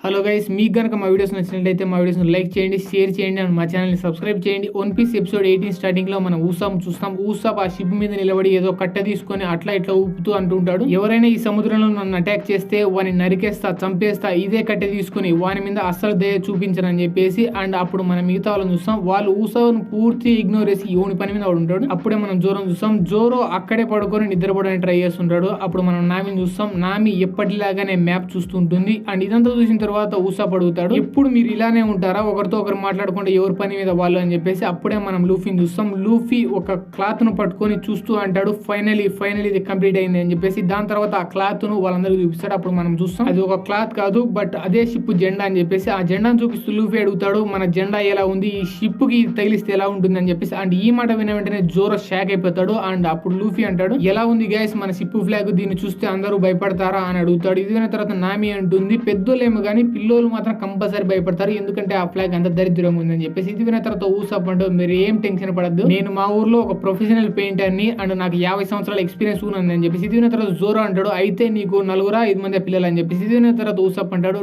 Hello guys, మీకు కనుక మా వీడియోస్ నచ్చినట్లయితే మా వీడియోస్ని లైక్ చేయండి, షేర్ చేయండి అండ్ మా ఛానల్ని సబ్స్క్రైబ్ చేయండి. వన్ పీస్ ఎపిసోడ్ 18 స్టార్టింగ్లో మనం ఊసాం చూస్తాం. ఊసాప్ ఆ షిప్ మీద నిలబడి ఏదో కట్ట తీసుకొని అట్లా ఇట్లా ఊపుతూ అంటుంటాడు, ఎవరైనా ఈ సముద్రంలో నన్ను అటాక్ చేస్తే వాని నరికేస్తా, చంపేస్తా, ఇదే కట్టె తీసుకుని వాని మీద అస్సలు దయ చూపించనని చెప్పేసి. అండ్ అప్పుడు మనం మిగతా వాళ్ళని చూస్తాం, వాళ్ళు ఊసాను పూర్తి ఇగ్నోర్ చేసి ఎవని పని మీద వాడు ఉంటాడు. అప్పుడే మనం జోరోని చూస్తాం, జోరో అక్కడే పడుకొని నిద్రపోవడానికి ట్రై చేస్తుంటాడు. అప్పుడు మనం నామిని చూస్తాం, నామి ఎప్పటిలాగానే మ్యాప్ చూస్తుంటుంది. అండ్ ఇదంతా చూసిన తర్వాత ఊసాప్ అడుగుతాడు, ఎప్పుడు మీరు ఇలానే ఉంటారా, ఒకరితో ఒకరు మాట్లాడుకుంటే ఎవరి పని మీద వాళ్ళు అని చెప్పేసి. అప్పుడే మనం లూఫీని చూస్తాం, లూఫీ ఒక క్లాత్ ను పట్టుకొని చూస్తూ అంటాడు, ఫైనలీ ఇది కంప్లీట్ అయింది అని చెప్పేసి. దాని తర్వాత ఆ క్లాత్ ను వాళ్ళందరికీ చూపిస్తాడు. అప్పుడు మనం చూస్తాం అది ఒక క్లాత్ కాదు, బట్ అదే షిప్ జెండా అని చెప్పేసి. ఆ జెండాను చూపిస్తూ లూఫీ అడుగుతాడు, మన జెండా ఎలా ఉంది, ఈ షిప్ కి తగిలిస్తే ఎలా ఉంటుంది అని చెప్పేసి. అండ్ ఈ మాట విన వెంటనే జోరో షాక్ అయిపోతాడు. అండ్ అప్పుడు లూఫీ అంటాడు, ఎలా ఉంది గైస్ మన షిప్ ఫ్లాగ్, దీన్ని చూస్తే అందరూ భయపడతారా అని అడుగుతాడు. ఇది విన్న తర్వాత నామి అంటుంది, పెద్దోళ్ళేమో కానీ పిల్లోళ్ళు మాత్రం కంపల్సరీ భయపడతారు, ఎందుకంటే ఆ ఫ్లాగ్ అంత దరిద్రంగా ఉందని చెప్పేసి. ఇది విన్న తర్వాత ఊసాప్ అంటాడు, మీరు ఏం టెన్షన్ పడద్దు, నేను మా ఊర్లో ఒక ప్రొఫెషనల్ పెయింటర్ ని అండ్ నాకు 50 సంవత్సరాల ఎక్స్పీరియన్స్ ఉంది అని చెప్పేసి. ఇది విన్న తర్వాత జోరో అంటాడు, అయితే నీకు 4-5 మంది పిల్లలు అని చెప్పేసి. ఇది విన్న తర్వాత ఊసాప్ అంటాడు,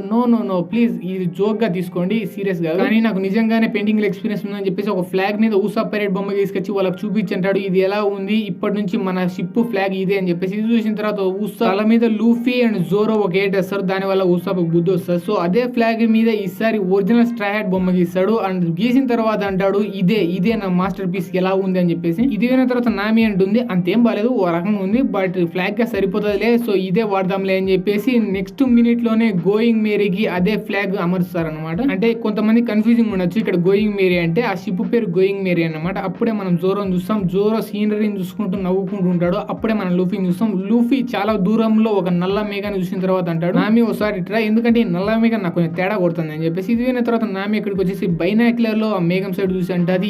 నో ప్లీజ్ ఇది జోక్ గా తీసుకోండి, సీరియస్ గా, కానీ నాకు నిజంగానే పెయింటింగ్ ఎక్స్పీరియన్స్ ఉందని చెప్పేసి ఒక ఫ్లాగ్ మీద ఊసాప్ పైరేట్ బొమ్మ తీసుకొచ్చి వాళ్ళకి చూపించంటాడు, ఇది ఎలా ఉంది, ఇప్పటి నుంచి మన షిప్ ఫ్లాగ్ ఇదే అని చెప్పేసి. ఇది చూసిన తర్వాత ఊసాప్ తల మీద లూఫీ అండ్ జోరో ఒక ఏటేస్తారు, దాని వల్ల ఊసాప్ బుద్ధి వస్తుంది. సో అదే ఫ్లాగ్ మీద ఈసారి ఒరిజినల్ స్ట్రా హ్యాట్ బొమ్మ గీస్తాడు. అండ్ గీసిన తర్వాత అంటాడు, ఇదే నా మాస్టర్ పీస్ ఎలా ఉంది అని చెప్పేసి. ఇది విన్న తర్వాత నామి అంటుంది, అంతేం బాలేదు, ఓ రకంగా ఉంది, బట్ ఫ్లాగ్ గా సరిపోతుందిలే, సో ఇదే వాడదాంలే అని చెప్పేసి. నెక్స్ట్ మినిట్ లోనే గోయింగ్ మేరీకి అదే ఫ్లాగ్ అమరుస్తారు అనమాట. అంటే కొంతమంది కన్ఫ్యూజింగ్ ఉండొచ్చు, ఇక్కడ గోయింగ్ మేరీ అంటే ఆ షిప్ పేరు గోయింగ్ మేరీ అన్నమాట. అప్పుడే మనం జోరోని చూస్తాం, జోరో సీనరీని చూసుకుంటూ నవ్వుకుంటూ ఉంటాడు. అప్పుడే మనం లూఫీని చూస్తాం, లూఫీ చాలా దూరంలో ఒక నల్ల మేఘాన్ని చూసిన తర్వాత అంటాడు, నామి ఒకసారి ట్రై, ఎందుకంటే ఈ నల్ల మేఘం నాకు కొంచెం తేడా కొడుతుంది అని చెప్పేసి. ఇది విన్న తర్వాత నామి ఇక్కడికి వచ్చేసి బైనాక్యులర్ లో ఆ మేఘం సైడ్ చూసి అంటే అది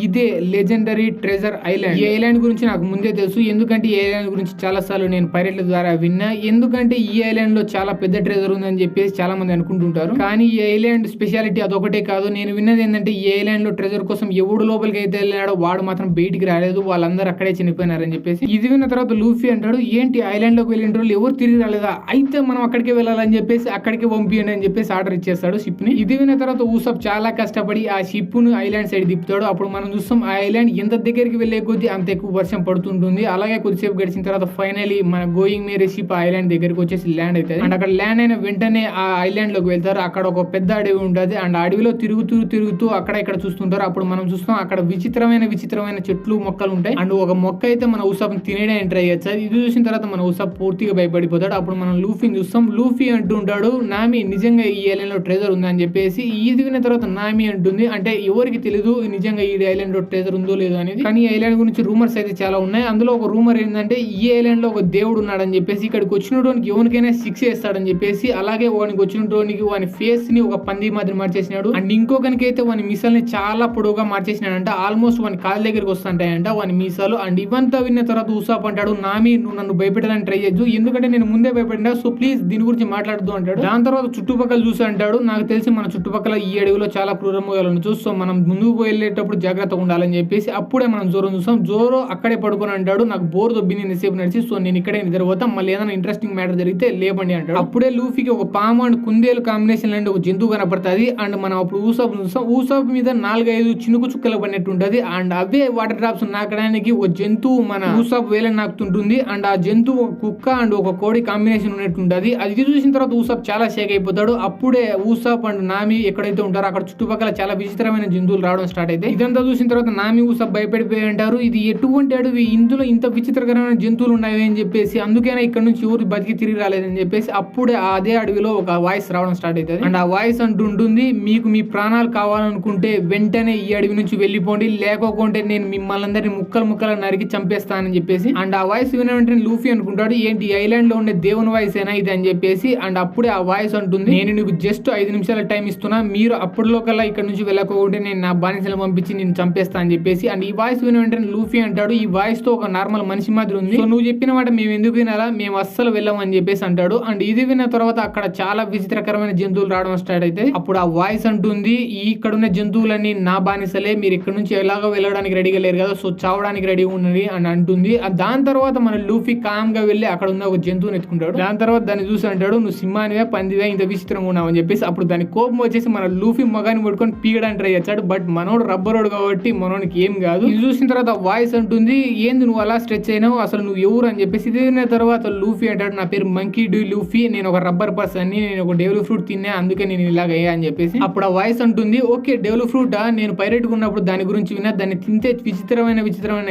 ఇదే లెజెండరీ ట్రెజర్ ఐలాండ్. ఈ ఐలాండ్ గురించి నాకు ముందే తెలుసు, ఎందుకంటే ఈ ఐలాండ్ గురించి చాలా సార్లు నేను పైరేట్ల ద్వారా విన్నా, ఎందుకంటే ఈ ఐలాండ్ లో చాలా పెద్ద ట్రెజర్ ఉందని చెప్పేసి చాలా మంది అనుకుంటుంటారు. కానీ ఈ ఐలాండ్ స్పెషాలిటీ అదొకటే కాదు, నేను విన్నది ఏంటంటే ఈ ఐలాండ్ లో ట్రెజర్ కోసం ఎవడు లోపలికి అయితే వెళ్ళాడో వాడు మాత్రం బయటికి రాలేదు, వాళ్ళందరూ అక్కడే చనిపోయినారని చెప్పేసి. ఇది విన్న తర్వాత లూఫీ అంటాడు, ఏంటి ఐలాండ్ లోకి వెళ్ళిన రోజులు ఎవరు తిరిగి రాలేదా, అయితే మనం అక్కడికి వెళ్ళాలని చెప్పేసి అక్కడికి పంపియండి అని చెప్పేసి ఆర్డర్ ఇచ్చేస్తాడు షిప్ ని. ఇది విన్న తర్వాత ఊసాప్ చాలా కష్టపడి ఆ షిప్ ను ఐలాండ్ సైడ్ తిప్పుతాడు. అప్పుడు మనం చూస్తాం ఆ ఐలాండ్ ఎంత దగ్గరికి వెళ్లే కొద్దీ అంత ఎక్కువ వర్షం పడుతుంటుంది. అలాగే కొద్దిసేపు గడిచిన తర్వాత ఫైనలీ మన గోయింగ్ మేరీ షిప్ ఆ ఐలాండ్ దగ్గరికి వచ్చేసి ల్యాండ్ అవుతుంది. అండ్ అక్కడ ల్యాండ్ అయిన వెంటనే ఆ ఐలాండ్ లోకి వెళ్తారు. అక్కడ ఒక పెద్ద అడవి ఉంటుంది. అండ్ అడవిలో తిరుగుతూ అక్కడ ఇక్కడ చూస్తుంటారు. అప్పుడు మనం చూస్తాం అక్కడ విచిత్రమైన చెట్లు మొక్కలు ఉంటాయి. అండ్ ఒక మొక్క అయితే మన ఊసాప్ తినేయడానికి ట్రై చేస్తారు. ఇది చూసిన తర్వాత మన ఊసాప్ పూర్తిగా భయపడిపోతాడు. అప్పుడు మనం లూఫీని చూస్తాం, లూఫీ అంటూ ఉంటాడు, నామి నిజంగా ఈ ఐలాండ్ లో ట్రెజర్ ఉందని చెప్పేసి. ఇది విన్న తర్వాత నామి అంటుంది, అంటే ఎవరికి తెలియదు నిజంగా ఈ ఐలాండ్ లో ట్రెజర్ ఉందో లేదో అనేది, కానీ ఈ ఐలాండ్ గురించి రూమర్స్ అయితే చాలా ఉన్నాయి. అందులో ఒక రూమర్ ఏంటంటే ఈ ఐలాండ్ లో ఒక దేవుడు ఉన్నాడని చెప్పేసి, ఇక్కడికి వచ్చినటువంటి ఎవరికైనా శిక్ష వేస్తాడని చెప్పేసి. అలాగే వానికి వచ్చినటువంటి వాని ఫేస్ ని ఒక పంది మాదిరి మార్చేసినాడు. అండ్ ఇంకొకనికైతే వాని మీసాలని చాలా పొడవుగా మార్చేసినాడంట, ఆల్మోస్ట్ వాని కాళ్ళ దగ్గరికి వస్తుంటాయంట వాని మీసాలు. అండ్ ఇవంతా విన్న తర్వాత ఊసాప్ అంటాడు, నామి నువ్వు నన్ను భయపెట్టడానికి ట్రై చేయొద్దు, ఎందుకంటే నేను ముందే భయపడినా, సో ప్లీజ్ దీని గురించి మాట్లాడద్దు అంటాడు. దాని తర్వాత చుట్టుపక్కల చూసి అంటాడు, నాకు తెలిసి మన చుట్టుపక్కల ఈ అడవిలో చాలా క్రూర మృగాలు ఉండొచ్చు, సో మనం ముందుకు వెళ్ళేటప్పుడు జాగ్రత్తగా ఉండాలని చెప్పేసి. అప్పుడే మనం జోరో చూస్తాం, జోరో అక్కడే పడుకొని అంటాడు, నాకు బోర్ దొబ్బింది ఇంతసేపు నడిచి, సో నేను ఇక్కడే నిద్రపోతాం, మళ్ళీ ఏదైనా ఇంట్రెస్టింగ్ మ్యాటర్ జరిగితే లేపండి అంటాడు. అప్పుడే లూఫీకి ఒక పాము అండ్ కుందేలు కాంబినేషన్ లాంటి ఒక జంతువు కనపడుతుంది. అండ్ మనం అప్పుడు ఊసాప్ చూస్తాం, ఊసాప్ మీద 4-5 చినుకు చుక్కలు పడినట్టు ఉంటది. అండ్ అవే వాటర్ డ్రాప్స్ నాకడానికి ఒక జంతువు మన ఊసాప్ వేలని నాకుతుంటుంది. అండ్ ఆ జంతువు ఒక కుక్క అండ్ ఒక కోడి కాంబినేషన్ ఉన్నట్టు ఉంటది. అది చూసిన తర్వాత ఊసాప్ చాలా షేక్ అయిపోతాడు. అప్పుడే ఊసాప్ అండ్ నామి ఎక్కడైతే ఉంటారో అక్కడ చుట్టుపక్కల చాలా విచిత్రమైన జంతువులు రావడం స్టార్ట్ అయితే. ఇదంతా చూసిన తర్వాత నామి ఊసాప్ భయపడిపోయి అంటారు, ఇది ఎటువంటి అడవి, ఇందులో ఇంత విచిత్రకరమైన జంతువులు ఉన్నాయి అని చెప్పేసి, అందుకనే ఇక్కడ నుంచి ఎవరు బతికి తిరిగి రాలేదని చెప్పేసి. అప్పుడే అదే అడవిలో ఒక వాయిస్ రావడం స్టార్ట్ అవుతుంది. అండ్ ఆ వాయిస్ అంటుంటుంది, మీకు మీ ప్రాణాలు కావాలనుకుంటే వెంటనే ఈ అడవి నుంచి వెళ్ళిపోండి, లేకపోతే నేను మిమ్మల్ని అందరినీ ముక్కలు నరికి చంపేస్తానని చెప్పేసి. అండ్ ఆ వాయిస్ విన వెంటనే లూఫీ అనుకుంటాడు, ఏంటి ఐలాండ్ లో ఉండే దేవుని వాయిస్ ఏనా ఇది అని చెప్పేసి. అండ్ అప్పుడే ఆ వాయిస్ అంటుంది, నేను నీకు జస్ట్ 5 నిమిషాల టైం ఇస్తున్నా, మీరు అప్పటిలో కల్లా ఇక్కడ నుంచి వెళ్ళకపోతే నేను నా బానిసలు పంపించి నేను చంపేస్తా అని చెప్పేసి. అండ్ ఈ వాయిస్ విన వెంటనే లూఫీ అంటాడు, ఈ వాయిస్ తో ఒక నార్మల్ మనిషి మాదిరి ఉంది, సో నువ్వు చెప్పిన మాట మేము ఎందుకు వినాలా, మేము అస్సలు వెళ్ళాం అని చెప్పేసి అంటాడు. అండ్ ఇది విన్న తర్వాత అక్కడ చాలా విచిత్రకరమైన జంతువులు రావడం స్టార్ట్ అయితే. అప్పుడు ఆ వాయిస్ అంటుంది, ఇక్కడ ఉన్న జంతువులన్నీ నా బానిసలే, మీరు ఇక్కడ నుంచి ఎలాగో వెళ్ళడానికి రెడీగా లేరు కదా, సో చావడానికి రెడీ ఉన్నది అని అంటుంది. దాని తర్వాత మన లూఫీ కామ్ గా వెళ్ళి అక్కడ ఉన్న ఒక జంతువుని ఎత్తుకుంటాడు. దాని తర్వాత దాన్ని చూసి అంటాడు, నువ్వు సింహానివే పంది ఏందివే ఇంత విచిత్రంగా ఉన్నావు అని చెప్పేసి అప్పుడు దాని కోపం వచ్చేసి మన లూఫీ మగాన్ని పట్టుకొని పీగడానికి ట్రై చేస్తాడు. బట్ మనోడు రబ్బరోడు కాబట్టి మనోనికి ఏం కాదు. ఇది చూసిన తర్వాత వాయిస్ అంటుంది, ఏంది నువ్వు అలా స్ట్రెచ్ అయినావు, అసలు నువ్వు ఎవరు అని చెప్పేసి. ఇది విన్న తర్వాత లూఫీ అంటాడు, నా పేరు మంకీ డి లూఫీ, నేను ఒక రబ్బర్ పర్సన్ ని, నేను ఒక డెవిల్ ఫ్రూట్ తిన్నా, అందుకే నేను ఇలాగ అయ్యా అని చెప్పేసి. అప్పుడు ఆ వాయిస్ అంటుంది, ఓకే డెవిల్ ఫ్రూటా, నేను పైరేట్ ఉన్నప్పుడు దాని గురించి విన్నా, దాన్ని తింటే విచిత్రమైన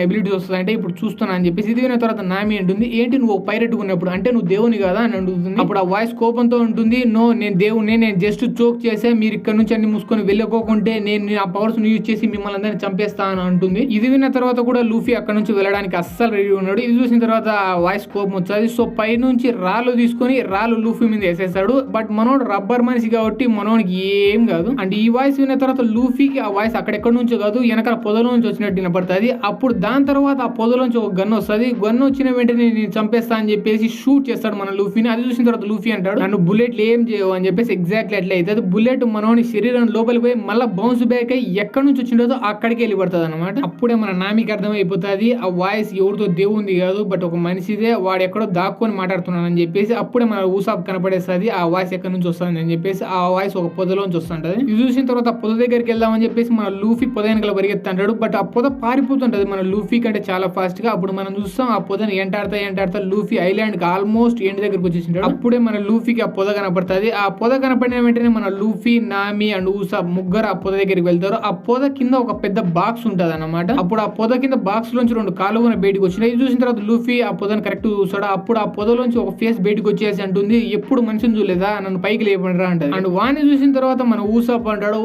ఎబిలిటీస్ వస్తాయి అంటే ఇప్పుడు చూస్తున్నా అని చెప్పేసి. ఇది విన్న తర్వాత నామి అంటుంది, ఏంటి నువ్వు పైరేట్ ఉన్నప్పుడు అంటే నువ్వు దేవుని కదా అని అడుగుతుంది. అప్పుడు ఆ వాయిస్ కోపంతో ఉంటుంది, నో నేను దేవుని, నేను జస్ట్ చోక్ చేసే, మీరు ఇక్కడ నుంచి అన్ని మూసుకొని వెళ్ళకోకుంటే నేను ఆ పవర్స్ యూజ్ చేసి మిమ్మల్ని అందరినీ చంపేస్తా అని అంటుంది. ఇది విన్న తర్వాత కూడా లూఫీ అక్కడ నుంచి వెళ్ళడానికి అస్సలు రెడీ ఉన్నాడు. ఇది చూసిన తర్వాత ఆ వాయిస్ కోపం వచ్చేది. సో పై నుంచి రాళ్ళు తీసుకొని రాళ్ళు లూఫీ మీద వేసేస్తాడు. బట్ మనోడు రబ్బర్ మనిషి కాబట్టి మనోడికి ఏం కాదు. అండ్ ఈ వాయిస్ విన్న తర్వాత లూఫీకి ఆ వాయిస్ అక్కడెక్కడి నుంచో కాదు, వెనకాల పొదలో నుంచి వచ్చినట్టు వినపడుతుంది. అప్పుడు దాని తర్వాత ఆ పొదలోంచి ఒక గన్ వస్తుంది. గన్ వచ్చిన వెంటనే నేను చంపేస్తా అని చెప్పేసి షూట్ చేస్తాడు మన లూఫీని. అది చూసిన తర్వాత లూఫీ అంటాడు, నన్ను బుల్లెట్లు ఏం చేయవు అని చెప్పేసి. ఎగ్జాక్ట్లీ అట్లా అవుతుంది. బుల్లెట్ మనోని శరీరం లోపలికి పోయి మళ్ళీ బౌన్స్ బ్యాక్ అయ్యి ఎక్కడి నుంచి వచ్చిండో అక్కడికి వెళ్ళి పడుతుంది అనమాట. అప్పుడే మన నామికి అర్థమైపోతుంది ఆ వాయిస్ ఎవరితో దేవుంది కాదు, బట్ ఒక మనిషిదే, వాడు ఎక్కడో దాక్కొని మాట్లాడుతున్నాను అని చెప్పేసి. అప్పుడే మన ఊసాప్ కనపడేస్తుంది ఆ వాయిస్ ఎక్కడి నుంచి వస్తుంది అని చెప్పేసి. ఆ వాయిస్ ఒక పొదలోంచి వస్తుంటది. ఇది చూసిన తర్వాత పొద దగ్గరికి వెళ్దామని చెప్పేసి మన లూఫీ పొద వెనకాల పరిగెత్తాడు. బట్ ఆ పొద పారిపోతుంటది మన లూఫీ కంటే చాలా ఫాస్ట్ గా. అప్పుడు మనం చూస్తాం ఆ పొదని ఎంటాడుతా లూఫీ ఐలాండ్ కి ఆల్మోస్ట్ ఎండ్ దగ్గరకు వచ్చేసింటాడు. అప్పుడే మన లూఫీకి ఆ పొద కనపడుతుంది. ఆ పొద కనపడిన వెంటనే మన లూఫీ, నామి అండ్ ఊసాప్ ముగ్గురు ఆ పొద దగ్గరికి వెళ్తారు. ఆ పొద కింద ఒక పెద్ద బాక్స్ ఉంటది అన్నమాట. అప్పుడు ఆ పొద కింద బాక్స్ లోంచి 2 కాలువన బయటకు వచ్చినాయి. ఇది చూసిన తర్వాత లూఫీ ఆ పొదను కరెక్ట్ చూస్తాడు. అప్పుడు ఆ పొదలోంచి ఒక ఫేస్ బయటకు వచ్చేసి అంటుంది, ఎప్పుడు మనిషిని చూడలేదా, నన్ను పైకి లేపండిరా అంటది. అండ్ వాణ్ణి చూసిన తర్వాత మన ఊసాప్ అంటాడు,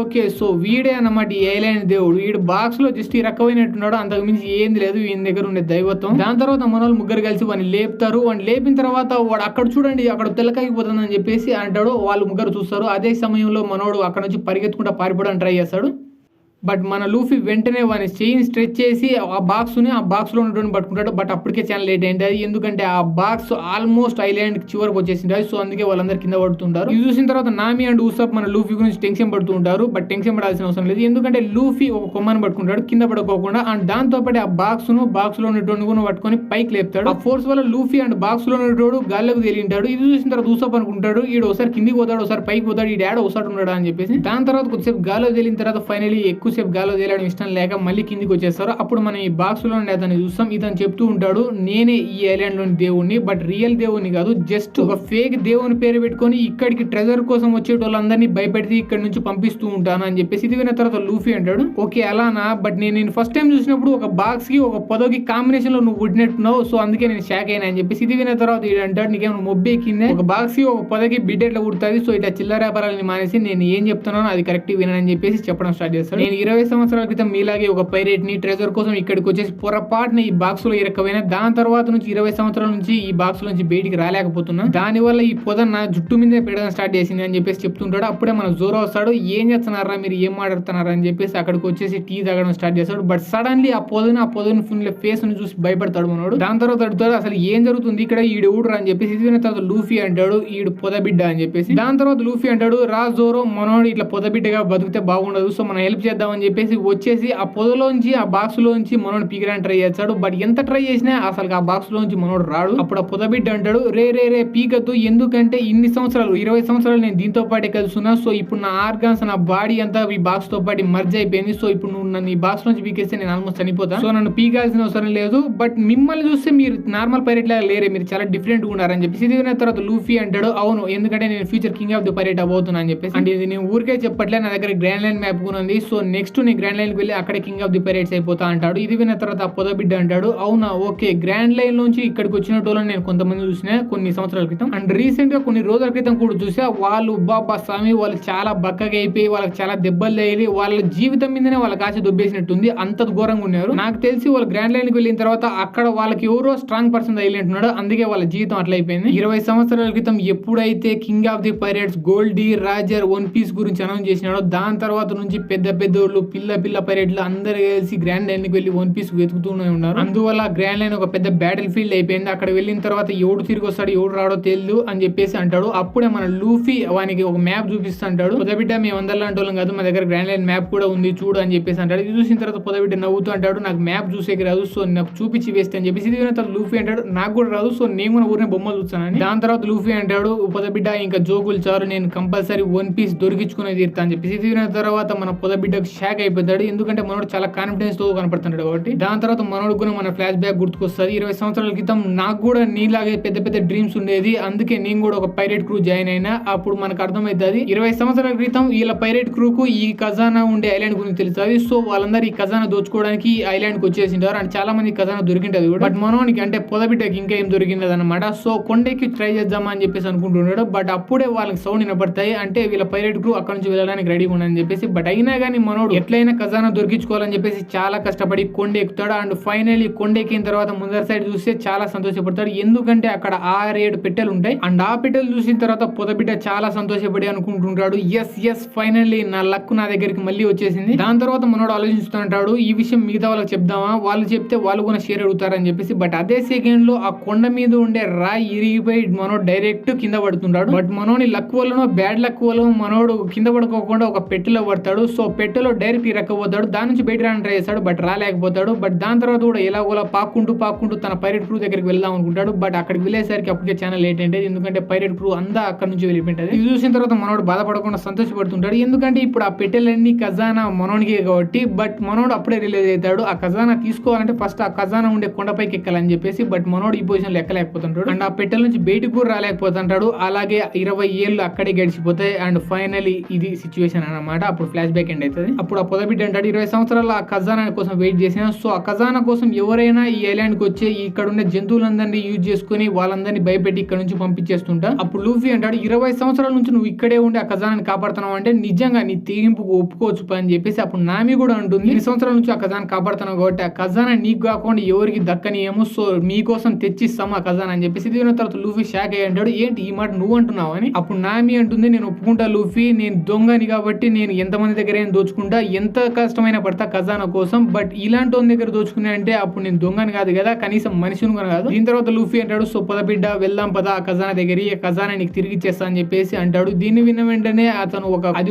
ఓకే సో వీడే అన్నమాట ఈ ఐలాండ్ దేవుడు, వీడు బాక్స్ లో జస్ట్ ఈ రకమైనట్టున్నాడు, అంతకు మించి ఏంది లేదు ఈయన దగ్గర ఉండే దైవత్వం. దాని తర్వాత మన వాళ్ళు ముగ్గురు కలిసి వాడిని లేపుతారు. వాడిని లేపిన తర్వాత వాడు అక్కడ చూడండి అక్కడ తెల్లకాగిపోతుందని చెప్పేసి అంటాడు. వాళ్ళు ముగ్గురు చూస్తారు. అదే సమయంలో మనోడు అక్కడ నుంచి పరిగెత్తుకుంటా పారిపోవడానికి ట్రై చేస్తాడు. బట్ మన లూఫీ వెంటనే వాని చైన్ స్ట్రెచ్ చేసి ఆ బాక్స్ లో ఉన్నటువంటి పట్టుకుంటాడు. బట్ అప్పటికే చాలా లేట్ అయింది అది, ఎందుకంటే ఆ బాక్స్ ఆల్మోస్ట్ ఐలాండ్ చివరికి వచ్చేసింది. సో అందుకే వాళ్ళందరూ కింద పడుతుంటారు. ఇది చూసిన తర్వాత నామి అండ్ ఊసాప్ మన లూఫీ గురించి టెన్షన్ పడుతుంటారు. బట్ టెన్షన్ పడాల్సిన అవసరం లేదు, ఎందుకంటే లూఫీ ఒక కొమ్మని పట్టుకుంటాడు కింద పడుకోకుండా. అండ్ దాంతో పాటు ఆ బాక్స్ లో ఉన్నటువంటి పట్టుకొని పైకి లేపుతాడు. ఆ ఫోర్స్ వల్ల లూఫీ అండ్ బాక్స్ లో ఉన్నటువంటి గాల్లోకి తేలింటాడు. ఇది చూసిన తర్వాత ఊసాప్ అనుకుంటాడు, ఈడు ఒకసారి కిందికి పోతాడు, ఒకసారి పైకి పోతాడు, ఈ డాడ్ ఒకసారి ఉన్నాడు అని చెప్పేసి. దాని తర్వాత కొద్దిసేపు గాల్లో తేలిన తర్వాత ఫైనలీ ఎక్కువసేపు గాల్లో తేలడం ఇష్టం లేక మళ్ళీ కిందికి వచ్చేస్తారు. అప్పుడు మనం ఈ బాక్స్ లో అతన్ని చూస్తాం. ఇతను చెప్తూ ఉంటాడు, నేనే ఈ ఐలాండ్ లోని దేవుణ్ణి, బట్ రియల్ దేవుణ్ణి కాదు, జస్ట్ ఒక ఫేక్ దేవుని పేరు పెట్టుకొని ఇక్కడికి ట్రెజర్ కోసం వచ్చేటోళ్ళందరినీ భయపెడితే ఇక్కడ నుంచి పంపిస్తూ ఉంటాను అని చెప్పేసి. ఇది విన్న తర్వాత లూఫీ అంటాడు, ఓకే అలానా, బట్ నేను ఫస్ట్ టైం చూసినప్పుడు ఒక బాక్స్ కి ఒక పొదకి కాంబినేషన్ లో నువ్వు పుట్టినట్టున్నావు, సో అందుకే నేను షాక్ అయినా అని చెప్పేసి. ఇది విన్న తర్వాత అంటాడు, నీకేమో మొబ్బే కిందే, ఒక బాక్స్ కి ఒక పొదకి బిడ్డ ఎట్లా పుడుతుంది, సో ఇట్లా చిల్లర వ్యాపారాలని మానేసి నేను ఏం చెప్తున్నానో అది కరెక్ట్ వినని చెప్పేసి చెప్పడం స్టార్ట్ చేస్తాడు. నేను 20 సంవత్సరాల క్రితం మీలాగే ఒక పైరేట్ ని ట్రెజర్ కోసం ఇక్కడికి వచ్చేసి పొరపాటున ఈ బాక్స్ లో ఇరకపోయినా, దాని తర్వాత నుంచి 20 సంవత్సరాల నుంచి ఈ బాక్స్ నుంచి బయటికి రాలేకపోతున్నా, దాని వల్ల ఈ పొద నా జుట్టు మీదే పెడడం స్టార్ట్ చేసింది అని చెప్పేసి చెప్తుంటాడు. అప్పుడే మన జోరో వస్తాడు, ఏం చేస్తున్నారా మీరు, ఏం మాట్లాడుతున్నారా అని చెప్పేసి అక్కడికి వచ్చేసి టీ తాగడం స్టార్ట్ చేస్తాడు. బట్ సడన్లీ ఆ పొదను ఫుల్ ఫేస్ ని చూసి భయపడతాడు మనోడు. దాని తర్వాత అడుగుతాడు, అసలు ఏం జరుగుతుంది ఇక్కడ, ఈడు ఊడరా అని చెప్పేసి. ఇది విన్న తర్వాత లూఫీ అంటాడు, ఈడు పొద బిడ్డ అని చెప్పేసి. దాని తర్వాత లూఫీ అంటాడు, రా జోరో, మనోడు ఇట్లా పొద బిడ్డగా బతికితే బాగుండదు, సో మనం హెల్ప్ చేద్దామని చెప్పేసి వచ్చేసి ఆ పొదలోంచి ఆ బాక్స్ లోంచి మనోడు పీకడానికి ట్రై చేస్తాడు. బట్ ఎంత ట్రై చేసినా అసలు ఆ బాక్స్ లోంచి మనోడు రాడు. అప్పుడు ఆ పొద బిడ్డ అంటాడు, రే పీకద్దు, ఎందుకంటే ఇన్ని సంవత్సరాలు 20 సంవత్సరాలు నేను దీంతో పాటే కలుస్తున్నా, సో ఇప్పుడు నా ఆర్గాన్స్ నా బాడీ అంతా ఈ బాక్స్ తో పాటు మర్జ్ అయిపోయింది, సో ఇప్పుడు నువ్వు నన్ను ఈ బాక్స్ నుంచి పీకేస్తే నేను ఆల్మోస్ట్ చనిపోతాను, సో నన్ను పీకాల్సిన అవసరం లేదు, బట్ మిమ్మల్ని చూస్తే మీరు నార్మల్ పైరేట్ లాగా లేరే, మీరు చాలా డిఫరెంట్ గా ఉన్నారని చెప్పేసి. ఇది విన్న తర్వాత లూఫీ అంటాడు, అవును ఎందుకంటే నేను future king of the pirate అవ్వబోతున్నా అని చెప్పేసి. అంటే ఇది నేను ఊరికే చెప్పట్లే, నా దగ్గర గ్రాండ్ లైన్ మ్యాప్ కూడా ఉంది, సో నెక్స్ట్ నేను గ్రాండ్ లైన్ కి వెళ్ళి అక్కడ కింగ్ ఆఫ్ ది పైరేట్స్ అయిపోతా అంటాడు. ఇది విన్న తర్వాత ఆ పొద బిడ్డ అంటాడు, అవునా ఓకే, గ్రాండ్ లైన్ నుంచి ఇక్కడికి వచ్చిన వాళ్ళని నేను కొంతమంది చూసిన కొన్ని సంవత్సరాల క్రితం, అండ్ రీసెంట్ గా కొన్ని రోజుల క్రితం కూడా చూసా, వాళ్ళు బాబా స్వామి వాళ్ళు చాలా బక్కగా అయిపోయి వాళ్ళకి చాలా దెబ్బలు తగిలి వాళ్ళ జీవితం మీదనే వాళ్ళకి ఆశ దొబ్బేసినట్టుంది, అంత ఘోరంగా ఉన్నారు. నాకు తెలిసి వాళ్ళు గ్రాండ్ లైన్ కి వెళ్ళిన తర్వాత అక్కడ వాళ్ళకి ఎవరో స్ట్రాంగ్ పర్సన్ తగిలినట్టున్నాడు, అందుకే వాళ్ళ జీవితం అట్లా అయిపోయింది. 20 సంవత్సరాల క్రితం ఎప్పుడైతే king of the pirates Gol D, Roger, one piece గురించి అనౌన్స్ చేసినాడో దాని తర్వాత నుంచి పెద్ద పిచ్చోళ్ళు పిల్ల పైరేట్లు అందరు కలిసి గ్రాండ్ లైన్ కి వెళ్ళి వన్ పీస్ వెతుకుతూనే ఉన్నారు. అందువల్ల గ్రాండ్ లైన్ ఒక పెద్ద బ్యాటిల్ ఫీల్డ్ అయిపోయింది. అక్కడ వెళ్ళిన తర్వాత ఎవడు తిరిగి వస్తాడు ఎవడు రాడో తెలియదు అని చెప్పేసి అంటాడు. అప్పుడే మన లూఫీ వానికి ఒక మ్యాప్ చూపిస్తా అంటాడు. పొదబిడ్డ మేము అందరిలాంటి వాళ్ళం కాదు, మా దగ్గర గ్రాండ్ లైన్ మ్యాప్ కూడా ఉంది చూడు అని చెప్పేసి అంటాడు. ఇది చూసిన తర్వాత పొదబిడ్డ నవ్వుతూ అంటాడు నాకు మ్యాప్ చూసేకి రాదు, సో నాకు చూపించి వేస్తే అని చెప్పేసి. ఇది తర్వాత లూఫీ అంటాడు నాకు కూడా రాదు, సో నేను కూడా ఊరిని బొమ్మలు చూస్తానని. దాని తర్వాత లూఫీ అంటాడు పొదబిడ్డ ఇంకా జోకులు చారు, నేను కంపల్సరీ వన్ పీస్ దొరికించుకునే తీరుతా అని చెప్పేసి. ఇది తర్వాత మన పొదబిడ్డకు షాక్ అయిపోతాడు, ఎందుకంటే మనోడు చాలా కాన్ఫిడెన్స్ తో కనపడుతున్నాడు కాబట్టి. దాని తర్వాత మనోడు కూడా మన ఫ్లాష్ బ్యాక్ గుర్తుకొస్తుంది. 20 సంవత్సరాల క్రితం నాకు కూడా నీలాగే పెద్ద పెద్ద డ్రీమ్స్ ఉండేది, అందుకే నేను కూడా ఒక పైరేట్ క్రూ జాయిన్ అయినా. అప్పుడు మనకు అర్థమవుతుంది 20 సంవత్సరాల క్రితం వీళ్ళ పైరేట్ క్రూకు ఈ ఖజానా ఉండే ఐలాండ్ గురించి తెలుస్తుంది. సో వాళ్ళందరూ ఈ ఖజానా దోచుకోవడానికి ఐలాండ్ కి వచ్చేసింటారు అండ్ చాలా మంది ఖజానా దొరికింటది కూడా. బట్ మనోనికి అంటే పొదబిడ్డకి ఇంకా ఏం దొరికింది అనమాట. సో కొండకి ట్రై చేద్దామా అని చెప్పేసి అనుకుంటున్నాడు. బట్ అప్పుడే వాళ్ళకి సౌండ్ వినపడతాయి, అంటే వీళ్ళ పైరేట్ క్రూ అక్కడ నుంచి వెళ్ళడానికి రెడీగా ఉండని చెప్పేసి. బట్ అయినా కానీ మనోడు ఎట్లయినా ఖజానా దొరికించుకోవాలని చెప్పేసి చాలా కష్టపడి కొండ ఎక్కుతాడు. అండ్ ఫైనల్లీ కొండ ఎక్కిన తర్వాత ముందర సైడ్ చూస్తే చాలా సంతోషపడతాడు, ఎందుకంటే అక్కడ 6-7 పెట్టెలు ఉంటాయి. అండ్ ఆ పెట్టెలు చూసిన తర్వాత పొదబిడ్డ చాలా సంతోషపడి అనుకుంటుంటాడు ఎస్ ఫైనల్లీ నా లక్ నా దగ్గరికి మళ్ళీ వచ్చేసింది. దాని తర్వాత మనోడు ఆలోచిస్తుంటాడు ఈ విషయం మిగతా వాళ్ళకి చెప్దామా, వాళ్ళు చెప్తే వాళ్ళు కూడా షేర్ అడుగుతారని చెప్పేసి. బట్ అదే సెకండ్ లో ఆ కొండ మీద ఉండే రాయి ఇరిగిపోయి మనోడు డైరెక్ట్ కింద పడుతుంటాడు. బట్ మనోని లక్ వల్లనో బ్యాడ్ లక్ వల్ల మనోడు కింద పడుకోకుండా ఒక పెట్టెలో పడతాడు. సో పెట్టెలో డైరెక్ట్ ఇరక్కపోతాడు, దాని నుంచి బయట రాని ట్రై చేస్తాడు బట్ రాలేకపోతాడు. బట్ దాని తర్వాత కూడా ఎలాగోలా పాక్కుంటూ తన పైరేట్ క్రూ దగ్గరికి వెళ్దాం అనుకుంటాడు. బట్ అక్కడికి వెళ్ళేసరికి అప్పటికే చాలా లేట్ అంటే, ఎందుకంటే పైరేట్ క్రూ అంతా అక్కడ నుంచి వెళ్ళిపోయింటది. ఇది చూసిన తర్వాత మనోడు బాధపడకుండా సంతోషపడుతుంటాడు, ఎందుకంటే ఇప్పుడు ఆ పెట్టెలన్నీ ఖజానా మనోనికే కాబట్టి. బట్ మనోడు అప్పుడే రిలీజ్ అవుతాడు, ఆ ఖజానా తీసుకోవాలంటే ఫస్ట్ ఆ ఖజానా ఉండే కొండపైకి ఎక్కాలని చెప్పేసి. బట్ మనోడు ఈ పొజిషన్ లో ఎక్కలేకపోతుంటాడు అండ్ ఆ పెట్టెల నుంచి బయటకు కూడా రాలేకపోతుంటాడు. అలాగే 20 ఏళ్ళు అక్కడే గడిచిపోతాయి. అండ్ ఫైనలీ ఇది సిచ్యువేషన్ అన్నమాట. అప్పుడు ఫ్లాష్ బ్యాక్ ఎండ్ అవుతుంది. అప్పుడు ఆ పొదబిడ్డ అంటాడు 20 సంవత్సరాల ఆ ఖజానా కోసం వెయిట్ చేసిన, సో ఆ ఖజానా కోసం ఎవరైనా ఈ ఐలాండ్ కి వచ్చి ఇక్కడ ఉండే జంతువులందరినీ యూజ్ చేసుకుని వాళ్ళందరినీ భయపెట్టి ఇక్కడ నుంచి పంపించేస్తుంటా. అప్పుడు లూఫీ అంటాడు 20 సంవత్సరాల నుంచి నువ్వు ఇక్కడే ఉండి ఆ ఖజానాని కాపాడుతున్నావు అంటే నిజంగా నీ తెగింపుకు ఒప్పుకోవచ్చు అని చెప్పేసి. అప్పుడు నామి కూడా అంటుంది 20 సంవత్సరాల నుంచి ఆ ఖజానా కాపాడుతున్నావు కాబట్టి ఆ ఖజానా నీకు కాకుండా ఎవరికి దక్కనియేమో, సో మీకోసం తెచ్చిస్తాం ఆ ఖజానా అని చెప్పేసి. ఇది తర్వాత లూఫీ షాక్ అయ్యి అంటాడు ఏంటి ఈ మాట నువ్వు అంటున్నావు అని. అప్పుడు నామి అంటుంది నేను ఒప్పుకుంటా లూఫీ, నేను దొంగని కాబట్టి నేను ఎంతమంది దగ్గర దోచుకుంటా, ఎంత కష్టమైనా పడతా ఖజానా కోసం. బట్ ఇలాంటి వాళ్ళ దగ్గర దోచుకున్నా అంటే అప్పుడు నేను దొంగని కాదు కదా, కనీసం మనిషిని కూడా కాదు. దీని తర్వాత లూఫీ అంటాడు సో పొదబిడ్డ వెళ్దాం పద ఆ ఖజానా దగ్గర, ఈ ఖజానా నీకు తిరిగి ఇచ్చేస్తా అని చెప్పేసి అంటాడు. దీన్ని విన్న వెంటనే అతను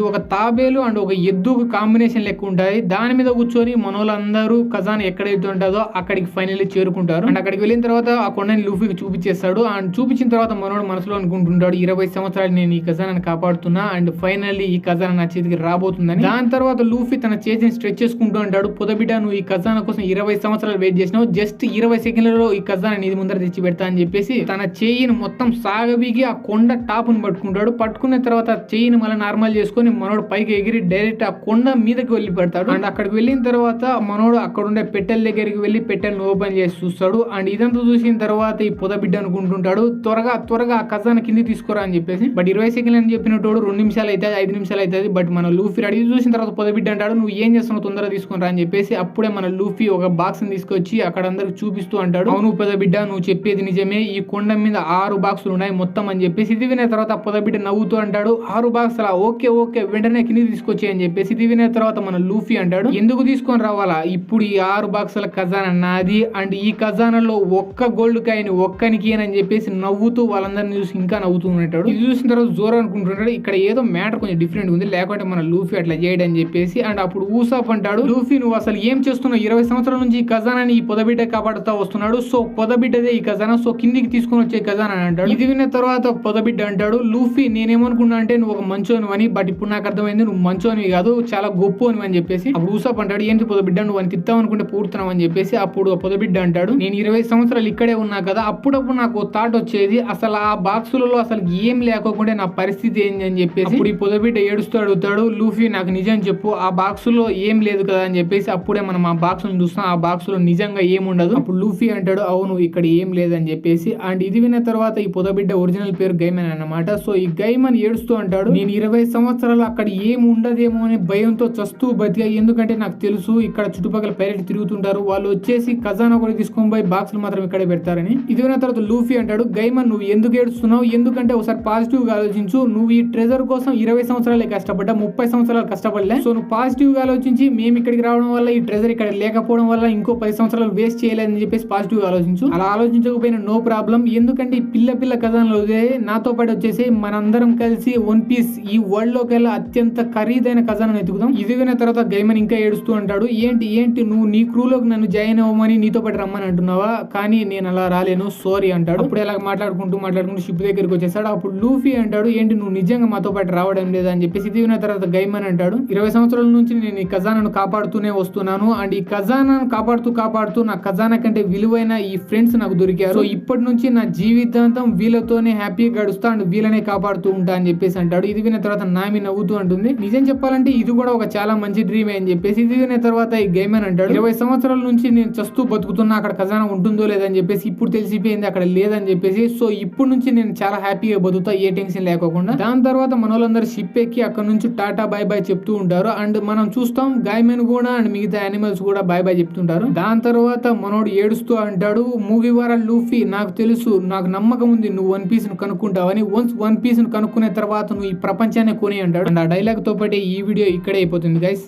ఒక తాబేలు అండ్ ఒక ఎద్దు కాంబినేషన్ లెక్క ఉంటుంది, దాని మీద కూర్చొని మనోళ్ళందరూ ఖజానా ఎక్కడైతే ఉంటుందో అక్కడికి ఫైనల్లీ చేరుకుంటారు. అండ్ అక్కడికి వెళ్ళిన తర్వాత ఆ కొండని లూఫీకి చూపించేస్తాడు. అండ్ చూపించిన తర్వాత మనోడు మనసులో అనుకుంటుంటాడు 20 సంవత్సరాలు నేను ఈ ఖజానాని కాపాడుతున్నా అండ్ ఫైనల్లీ ఈ ఖజానా నా చేతికి రాబోతుందని. దాని తర్వాత లూఫీ తన చేతిని స్ట్రెచ్ చేసుకుంటూ అంటాడు పొదబిడ్డ నువ్వు ఈ ఖజానా కోసం 20 సంవత్సరాలు వెయిట్ చేసినావు, జస్ట్ 20 సెకండ్లలో ఈ ఖజానా నీది ముందర తెచ్చి పెడతా అని చెప్పేసి తన చెయ్యిని మొత్తం సాగబీగి ఆ కొండ టాపును పట్టుకుంటాడు. పట్టుకున్న తర్వాత చెయ్యిని మళ్ళీ నార్మల్ చేసుకుని మనోడు పైకి ఎగిరి డైరెక్ట్ ఆ కొండ మీదకి వెళ్ళి పెడతాడు. అండ్ అక్కడికి వెళ్ళిన తర్వాత మనోడు అక్కడ ఉండే పెట్టెల దగ్గరికి వెళ్ళి పెట్టెలను ఓపెన్ చేసి చూస్తాడు. అండ్ ఇదంతా చూసిన తర్వాత ఈ పొదబిడ్డ అనుకుంటుంటాడు త్వరగా ఆ ఖజానా కింది తీసుకురా అని చెప్పేసి. బట్ 20 సెకండ్లు అని చెప్పినట్టు 2 నిమిషాలు అయితే 5 నిమిషాలు అవుతుంది. బట్ మన లూఫీ అడిగి చూసిన తర్వాత పొదబిడ్డ అంటాడు నువ్వు ఏం చేస్తున్నావు తొందరగా తీసుకుని అని చెప్పేసి. అప్పుడే మన లూఫీ ఒక బాక్స్ ని తీసుకొచ్చి అక్కడ అందరికి చూపిస్తూ అంటాడు అవును పొదబిడ్డ నువ్వు చెప్పేది నిజమే, ఈ కొండ మీద 6 బాక్సులు ఉన్నాయి మొత్తం అని చెప్పేసి. ఇది విన్న తర్వాత పొదబిడ్డ నవ్వుతూ అంటాడు 6 బాక్సులా, ఓకే వెంటనే కింద తీసుకొచ్చి అని చెప్పేసి. ఇది విన్న తర్వాత మన లూఫీ అంటాడు ఎందుకు తీసుకొని రావాలా, ఇప్పుడు ఈ 6 బాక్సుల ఖజానా నాది అండ్ ఈ ఖజానాలో ఒక్క గోల్డ్ కాయని ఒక్కనికి అని చెప్పేసి నవ్వుతూ వాళ్ళందరినీ చూసి ఇంకా నవ్వుతూ ఉంటాడు. ఇది చూసిన తర్వాత జోర్ అనుకుంటుంటాడు ఇక్కడ ఏదో మ్యాటర్ కొంచెం డిఫరెంట్ ఉంది, లేకుంటే మన లూఫీ అట్లా చేయడం అని చెప్పేసి. అండ్ అప్పుడు ఊసాప్ అంటాడు లూఫీ నువ్వు అసలు ఏం చేస్తున్నావు, 20 సంవత్సరాల నుంచి ఈ ఖజానాని ఈ పొదబిడ్డ కాపాడుతూ వస్తున్నాడు, సో పొదబిడ్డదే ఈ ఖజానా, సో కిందికి తీసుకొని వచ్చే ఖజానా అని అంటాడు. ఇది విన్న తర్వాత పొదబిడ్డ అంటాడు లూఫీ నేనేమనుకున్నా అంటే నువ్వు ఒక మంచోని అని, బట్ ఇప్పుడు నాకు అర్థమైంది నువ్వు మంచోనివి కాదు చాలా గొప్పని అని చెప్పేసి. అప్పుడు ఊసాప్ అంటాడు ఏంటి పొదబిడ్డ నువ్వు అని తిత్తావు అనుకుంటే పూర్తున్నావు అని చెప్పేసి. అప్పుడు పొదబిడ్డ అంటాడు నేను 20 సంవత్సరాలు ఇక్కడే ఉన్నా కదా, అప్పుడప్పుడు నాకు థాట్ వచ్చేది అసలు ఆ బాక్సులలో అసలు ఏం లేకపోతే నా పరిస్థితి ఏంటి అని చెప్పేసి. అప్పుడు ఈ పొదబిడ్డ ఏడుస్తూ అడుగుతాడు లూఫీ నాకు నిజం చెప్పు ఆ బాక్సులో ఏం లేదు కదా అని చెప్పేసి. అప్పుడే మనం ఆ బాక్స్ చూస్తాం, ఆ బాక్స్ లో నిజంగా ఏముండదు. అప్పుడు లూఫీ అంటాడు అవును ఇక్కడ ఏం లేదని చెప్పేసి. అండ్ ఇది విన్న తర్వాత ఈ పొదబిడ్డ ఒరిజినల్ పేరు గైమన్ అన్నమాట. సో ఈ గైమన్ ఏడుస్తూ అంటాడు నేను 20 సంవత్సరాలు అక్కడ ఏం ఉండదేమో అని భయంతో చస్తూ బతిగా, ఎందుకంటే నాకు తెలుసు ఇక్కడ చుట్టుపక్కల పైరేట్ తిరుగుతుంటారు, వాళ్ళు వచ్చేసి ఖజానా కూడా తీసుకొని పోయి బాక్సులు మాత్రం ఇక్కడే పెడతారని. ఇది విన్న తర్వాత లూఫీ అంటాడు గైమన్ నువ్వు ఎందుకు ఏడుస్తున్నావు, ఎందుకంటే ఒకసారి పాజిటివ్ గా ఆలోచించు, నువ్వు ఈ ట్రెజర్ కోసం 20 సంవత్సరాలే కష్టపడ్డా 30 సంవత్సరాలు కష్టపడలే, సో నువ్వు పాజిటివ్ గా ఆలోచించి మేము ఇక్కడికి రావడం వల్ల ఈ ట్రెజర్ ఇక్కడ లేకపోవడం వల్ల ఇంకో 10 సంవత్సరాలు వేస్ట్ చేయలేదని చెప్పేసి పాజిటివ్ గా ఆలోచించు. అలా ఆలోచించకపోయినా నో ప్రాబ్లం. ఎందుకంటే ఈ పిల్ల కథలో నాతో పాటు వచ్చేసి మనందరం కలిసి వన్ పీస్ ఈ వరల్డ్ లోకి వెళ్ళి అత్యంత ఖరీదైన ఖజానాను ఎత్తుకుదాం. ఇది విన్న తర్వాత గైమన్ ఇంకా ఏడుస్తూ అంటాడు, ఏంటి నువ్వు నీ క్రూలోకి నన్ను జాయిన్ అవ్వమని నీతో పాటు రమ్మని అంటున్నావా, కానీ నేను అలా రాలేను, సారీ అంటాడు. అప్పుడు ఇలా మాట్లాడుకుంటూ షిప్ దగ్గరికి వచ్చేసాడు. అప్పుడు లూఫీ అంటాడు, ఏంటి నువ్వు నిజంగా మాతో పాటు రావడం లేదా అని చెప్పేసి. ఇది విన్న తర్వాత గైమన్ అంటాడు, 20 సంవత్సరాల నుంచి నేను ఈ ఖజానాను కాపాడుతూనే వస్తున్నాను అండ్ ఈ ఖజానాను కాపాడుతూ నా ఖజానా కంటే విలువైన ఈ ఫ్రెండ్స్ నాకు దొరికారు. సో ఇప్పటి నుంచి నా జీవితాంతం వీళ్ళతోనే హ్యాపీగా గడుస్తా అండ్ వీళ్ళనే కాపాడుతూ ఉంటా అని చెప్పేసి అంటాడు. ఇది విన్న తర్వాత నామి నవ్వుతూ అంటుంది, నిజం చెప్పాలంటే ఇది కూడా ఒక చాలా మంచి డ్రీమ్ అని చెప్పేసి. ఇది విన్న తర్వాత ఈ గైమన్ అంటాడు, 20 సంవత్సరాల నుంచి నేను చస్తూ బతుకుతున్నా, అక్కడ ఖజానా ఉంటుందో లేదని చెప్పేసి ఇప్పుడు తెలిసిపోయింది అక్కడ లేదని చెప్పేసి. సో ఇప్పుడు నుంచి నేను చాలా హ్యాపీగా బతుకుతా, ఏ టెన్షన్ లేకోకుండా. దాని తర్వాత మనోళ్ళందరూ షిప్ ఎక్కి అక్కడ నుంచి టాటా బై చెప్తూ ఉంటారు అండ్ మనం చూస్తాం గైమెన్ కూడా అండ్ మిగతా యానిమల్స్ కూడా బై చెప్తుంటారు. దాని తర్వాత మనోడు ఏడుస్తూ అంటాడు, మూవీవారా లూఫీ, నాకు తెలుసు, నాకు నమ్మకం ఉంది నువ్వు వన్ పీస్ ను కనుక్కుంటావని. వన్స్ వన్ పీస్ ను కనుక్కునే తర్వాత నువ్వు ఈ ప్రపంచాన్ని కొని అంటాడు. అండ్ ఆ డైలాగ్ తో పాటు ఈ వీడియో ఇక్కడే అయిపోతుంది గైస్.